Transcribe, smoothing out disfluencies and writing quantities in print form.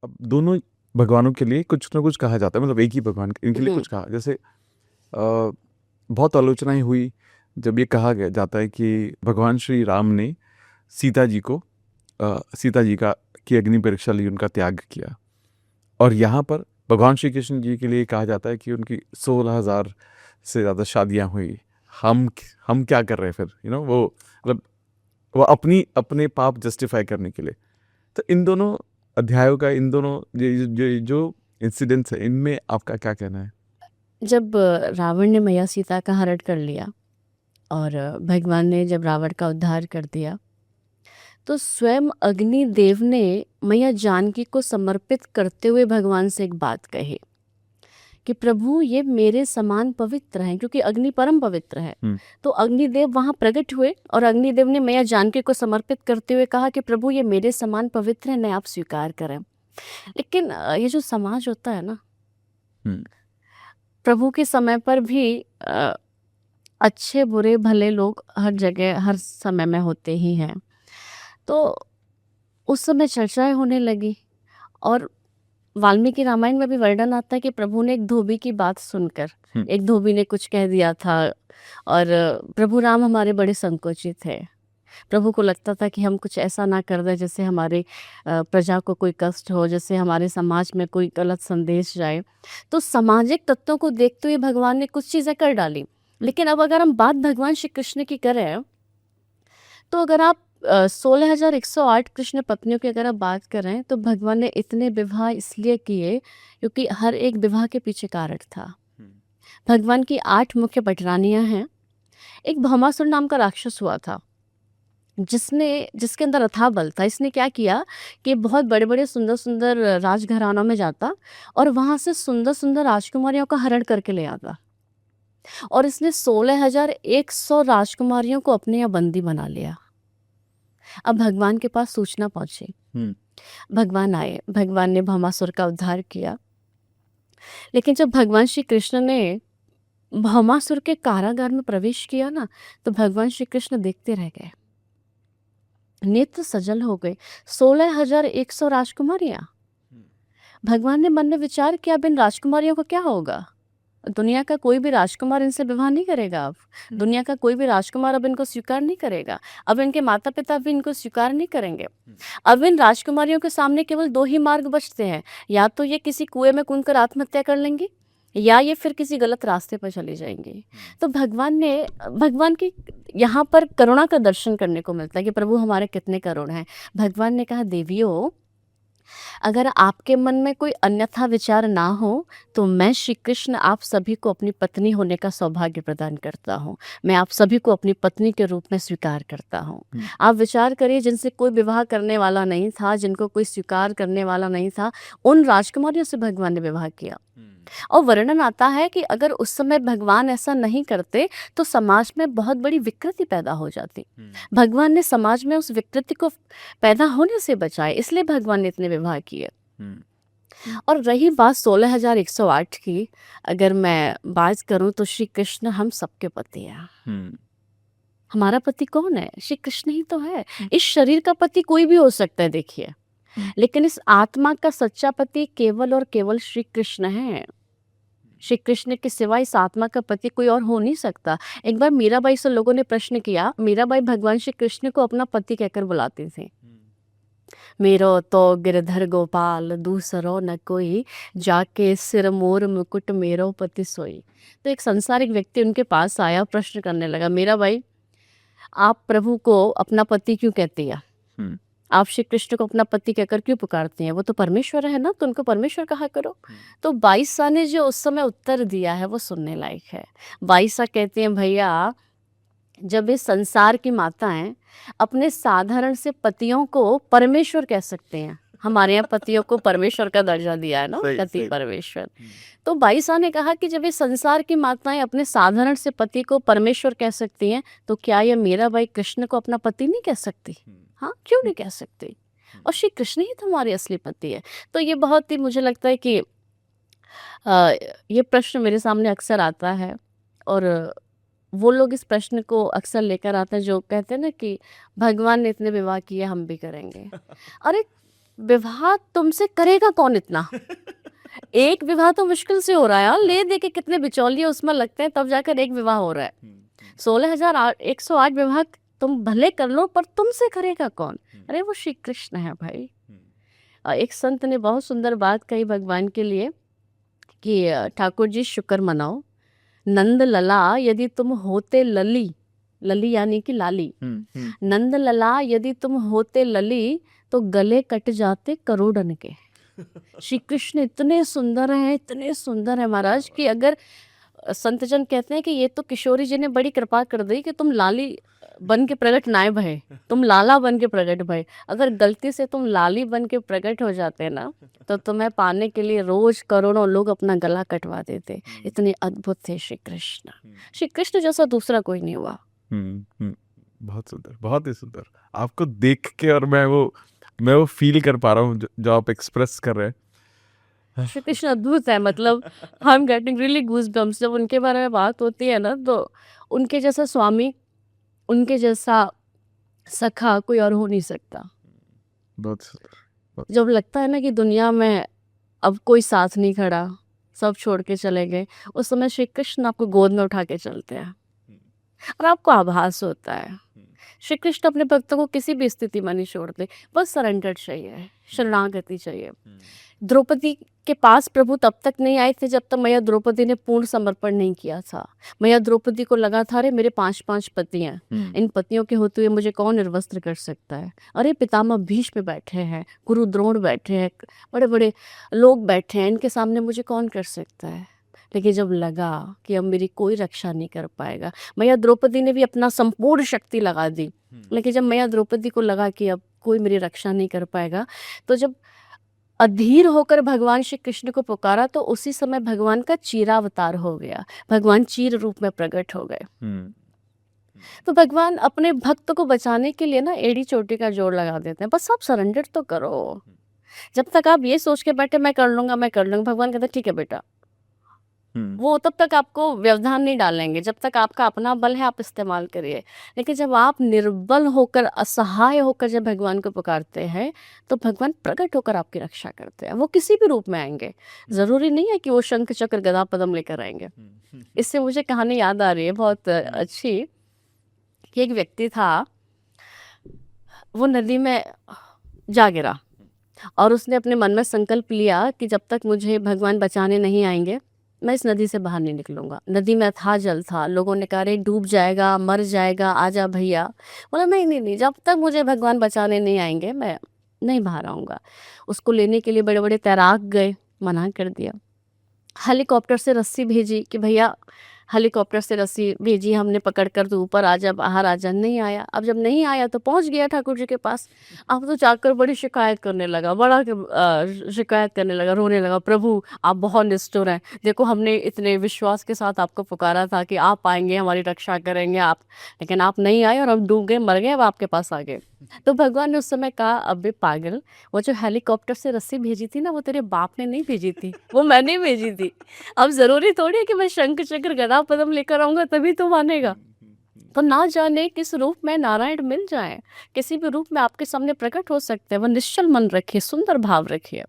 अब दोनों भगवानों के लिए कुछ ना कुछ कहा जाता है, मतलब एक ही भगवान इनके लिए हम्म। कुछ कहा, जैसे बहुत आलोचनाएं हुई जब ये कहा गया जाता है कि भगवान श्री राम ने सीता जी को सीता जी का की अग्नि परीक्षा ली, उनका त्याग किया। और यहाँ पर भगवान श्री कृष्ण जी के लिए कहा जाता है कि उनकी 16,000 से ज़्यादा शादियाँ हुई। हम हम क्या कर रहे हैं फिर, वो मतलब वो अपनी अपने पाप जस्टिफाई करने के लिए। तो इन दोनों अध्यायों का, इन दोनों जो इंसिडेंट्स है, इनमें आपका क्या कहना है? जब रावण ने मैया सीता का हरण कर लिया और भगवान ने जब रावण का उद्धार कर दिया, तो स्वयं अग्निदेव ने मैया जानकी को समर्पित करते हुए भगवान से एक बात कही कि प्रभु ये मेरे समान पवित्र हैं, क्योंकि अग्नि परम पवित्र है। हम्म। तो अग्निदेव वहां प्रकट हुए और अग्निदेव ने मैया जानकी को समर्पित करते हुए कहा कि प्रभु ये मेरे समान पवित्र है, न आप स्वीकार करें। लेकिन ये जो समाज होता है ना, हम्म। प्रभु के समय पर भी अच्छे बुरे भले लोग हर जगह हर समय में होते ही हैं। तो उस समय चर्चाएं होने लगी और वाल्मीकि रामायण में भी वर्णन आता है कि प्रभु ने एक धोबी की बात सुनकर, हम्म। एक धोबी ने कुछ कह दिया था और प्रभु राम हमारे बड़े संकोचित थे। प्रभु को लगता था कि हम कुछ ऐसा ना कर दें जैसे हमारे प्रजा को कोई कष्ट हो, जैसे हमारे समाज में कोई गलत संदेश जाए। तो सामाजिक तत्वों को देखते हुए भगवान ने कुछ चीज़ें कर डाली। लेकिन अब अगर हम बात भगवान श्री कृष्ण की करें, तो अगर आप 16,108 कृष्ण पत्नियों की अगर आप बात करें, तो भगवान ने इतने विवाह इसलिए किए क्योंकि हर एक विवाह के पीछे कारण था। हम्म। भगवान की 8 मुख्य पटरानियां हैं। एक भौमासुर नाम का राक्षस हुआ था, जिसके अंदर अथाह बल था। इसने क्या किया कि बहुत बड़े बड़े सुंदर सुंदर राजघरानों में जाता और वहां से सुंदर सुंदर राजकुमारियों का हरण करके ले आता, और इसने 16,100 राजकुमारियों को अपने यहाँ बंदी बना लिया। अब भगवान के पास सूचना पहुंची। हम्म। भगवान आए, भगवान ने भौमासुर का उद्धार किया। लेकिन जब भगवान श्री कृष्ण ने भौमासुर के कारागार में प्रवेश किया ना, तो भगवान श्री कृष्ण देखते रह गए, नेत्र सजल हो गए। 16,100 राजकुमारियां। भगवान ने मन में विचार किया, अब इन राजकुमारियों को क्या होगा? दुनिया का कोई भी राजकुमार इनसे विवाह नहीं करेगा। अब दुनिया का कोई भी राजकुमार अब इनको स्वीकार नहीं करेगा। अब इनके माता पिता भी इनको स्वीकार नहीं करेंगे। अब इन राजकुमारियों के सामने केवल 2 ही मार्ग बचते हैं, या तो ये किसी कुएं में कूदकर आत्महत्या कर लेंगी, या ये फिर किसी गलत रास्ते पर चली जाएंगी। तो भगवान की यहाँ पर करुणा का दर्शन करने को मिलता है कि प्रभु हमारे कितने करुण हैं। भगवान ने कहा, देवियों, अगर आपके मन में कोई अन्यथा विचार ना हो, तो मैं श्री कृष्ण आप सभी को अपनी पत्नी होने का सौभाग्य प्रदान करता हूँ। मैं आप सभी को अपनी पत्नी के रूप में स्वीकार करता हूँ। आप विचार करिए, जिनसे कोई विवाह करने वाला नहीं था, जिनको कोई स्वीकार करने वाला नहीं था, उन राजकुमारियों से भगवान ने विवाह किया। और वर्णन आता है कि अगर उस समय भगवान ऐसा नहीं करते, तो समाज में बहुत बड़ी विकृति पैदा हो जाती। भगवान ने समाज में उस विकृति को पैदा होने से बचाए, इसलिए भगवान ने इतने विवाह किए। और रही बात 16,108 की, अगर मैं बात करूं, तो श्री कृष्ण हम सबके पति हैं। हमारा पति कौन है? श्री कृष्ण ही तो है। इस शरीर का पति कोई भी हो सकता है, देखिए, लेकिन इस आत्मा का सच्चा पति केवल और केवल श्री कृष्ण है। श्री कृष्ण के सिवा इस आत्मा का पति कोई और हो नहीं सकता। एक बार मीराबाई से लोगों ने प्रश्न किया। मीराबाई भगवान श्री कृष्ण को अपना पति कहकर बुलाती थी। मेरो तो गिरधर गोपाल, दूसरो न कोई, जाके सिर मोर मुकुट मेरो पति सोई। तो एक संसारिक व्यक्ति उनके पास आया, प्रश्न करने लगा, मीराबाई, आप प्रभु को अपना पति क्यों कहती है? आप श्री कृष्ण को अपना पति कहकर क्यों पुकारते हैं? वो तो परमेश्वर है ना, तो उनको परमेश्वर कहा करो। तो बाईसा ने जो उस समय उत्तर दिया है, वो सुनने लायक है। बाईसा कहते हैं, भैया, जब इस संसार की माताएं अपने साधारण से पतियों को परमेश्वर कह सकते हैं, हमारे यहाँ पतियों को परमेश्वर का दर्जा दिया है ना, पति परमेश्वर। तो बाईसा ने कहा कि जब ये संसार की माताएं अपने साधारण से पति को परमेश्वर कह सकती हैं, तो क्या ये मीराबाई कृष्ण को अपना पति नहीं कह सकती? हाँ, क्यों नहीं कह सकती? और श्री कृष्ण ही तो हमारे असली पति है। तो ये बहुत ही, मुझे लगता है कि ये प्रश्न मेरे सामने अक्सर आता है, और वो लोग इस प्रश्न को अक्सर लेकर आते हैं जो कहते हैं ना कि भगवान ने इतने विवाह किए, हम भी करेंगे। अरे, विवाह तुमसे करेगा कौन इतना? एक विवाह तो मुश्किल से हो रहा है यार, ले दे के कितने बिचौलिए उसमें लगते हैं तब जाकर एक विवाह हो रहा है। 16,108 विवाह तुम भले कर लो, पर तुमसे करेगा कौन? अरे वो श्री कृष्ण है भाई। एक संत ने बहुत सुंदर बात कही भगवान के लिए कि ठाकुर जी शुक्र मनाओ, नंद लला यदि तुम होते लली, लली यानी कि लाली, नंद लला यदि तुम होते लली तो गले कट जाते करोड़न के। श्री कृष्ण इतने सुंदर हैं, इतने सुंदर है महाराज, कि अगर संतजन कहते हैं कि ये तो किशोरी जी ने बड़ी कृपा कर दी कि तुम लाली बन के प्रकट नाय भये, तुम लाला बन के प्रकट भये। अगर गलती से तुम लाली बन के प्रकट हो जाते ना, तो तुम्हें पाने के लिए रोज करोड़ों लोग अपना गला कटवा देते। इतने अद्भुत थे श्री कृष्ण। श्री कृष्ण जैसा दूसरा कोई नहीं हुआ। बहुत सुंदर, बहुत ही सुंदर। आपको देख के और मैं वो फील कर पा रहा हूँ जो आप एक्सप्रेस कर रहे हैं। श्री कृष्ण अद्भुत है, मतलब I am getting really goosebumps जब उनके बारे में बात होती है ना। तो उनके जैसा स्वामी, उनके जैसा सखा कोई और हो नहीं सकता। बहुत सुंदर। जब लगता है ना कि दुनिया में अब कोई साथ नहीं खड़ा, सब छोड़ के चले गए, उस समय श्री कृष्ण आपको गोद में उठा के चलते हैं और आपको आभास होता है। श्री कृष्ण अपने भक्तों को किसी भी स्थिति में नहीं छोड़ते, बस सरेंडर चाहिए, शरणागति चाहिए। द्रौपदी के पास प्रभु तब तक नहीं आए थे जब तक मैया द्रौपदी ने पूर्ण समर्पण नहीं किया था। मैया द्रौपदी को लगा था अरे मेरे 5 पति हैं, इन पतियों के होते हुए मुझे कौन निर्वस्त्र कर सकता है। अरे पितामह भीष्म बैठे हैं, गुरु द्रोण बैठे हैं, बड़े बड़े लोग बैठे हैं, इनके सामने मुझे कौन कर सकता है। लेकिन जब लगा कि अब मेरी कोई रक्षा नहीं कर पाएगा, मैया द्रौपदी ने भी अपना संपूर्ण शक्ति लगा दी। लेकिन जब मैया द्रौपदी को लगा कि अब कोई मेरी रक्षा नहीं कर पाएगा, तो जब अधीर होकर भगवान श्री कृष्ण को पुकारा, तो उसी समय भगवान का चीरावतार हो गया, भगवान चीर रूप में प्रकट हो गए। तो भगवान अपने भक्त को बचाने के लिए ना एड़ी चोटी का जोड़ लगा देते हैं, बस आप सरेंडर तो करो। जब तक आप ये सोच के बैठे मैं कर लूंगा, भगवान कहते ठीक है बेटा, वो तब तक आपको व्यवधान नहीं डालेंगे, जब तक आपका अपना बल है आप इस्तेमाल करिए। लेकिन जब आप निर्बल होकर, असहाय होकर जब भगवान को पुकारते हैं, तो भगवान प्रकट होकर आपकी रक्षा करते हैं। वो किसी भी रूप में आएंगे, ज़रूरी नहीं है कि वो शंख चक्र गदा पद्म लेकर आएंगे। इससे मुझे कहानी याद आ रही है बहुत अच्छी, कि एक व्यक्ति था, वो नदी में जा गिरा और उसने अपने मन में संकल्प लिया कि जब तक मुझे भगवान बचाने नहीं आएंगे, मैं इस नदी से बाहर नहीं निकलूंगा। नदी में अथाह जल था, लोगों ने कहा रे डूब जाएगा, मर जाएगा, आजा भैया। बोला नहीं, जब तक मुझे भगवान बचाने नहीं आएंगे मैं नहीं बाहर आऊँगा। उसको लेने के लिए बड़े बड़े तैराक गए, मना कर दिया। हेलीकॉप्टर से रस्सी भेजी कि भैया, हेलीकॉप्टर से रस्सी भेजी हमने, पकड़ कर तो ऊपर आ जा, बाहर आ जा, नहीं आया। अब जब नहीं आया तो पहुंच गया ठाकुर जी के पास। अब तो जाकर बड़ी शिकायत करने लगा, शिकायत करने लगा, रोने लगा, प्रभु आप बहुत निष्ठुर हैं, देखो हमने इतने विश्वास के साथ आपको पुकारा था कि आप आएंगे, हमारी रक्षा करेंगे आप, लेकिन आप नहीं आए और अब डूब गए, मर गए, अब आपके पास आ गए। तो भगवान ने उस समय कहा अबे पागल, वो जो हेलीकॉप्टर से रस्सी भेजी थी ना, वो तेरे बाप ने नहीं भेजी थी, वो मैंने भेजी थी। अब जरूरी थोड़ी है कि मैं शंख चक्र गदा पद्म लेकर आऊंगा तभी तो मानेगा। तो ना जाने किस रूप में नारायण मिल जाए, किसी भी रूप में आपके सामने प्रकट हो सकते हैं। वो निश्चल मन रखिए, सुंदर भाव रखिए।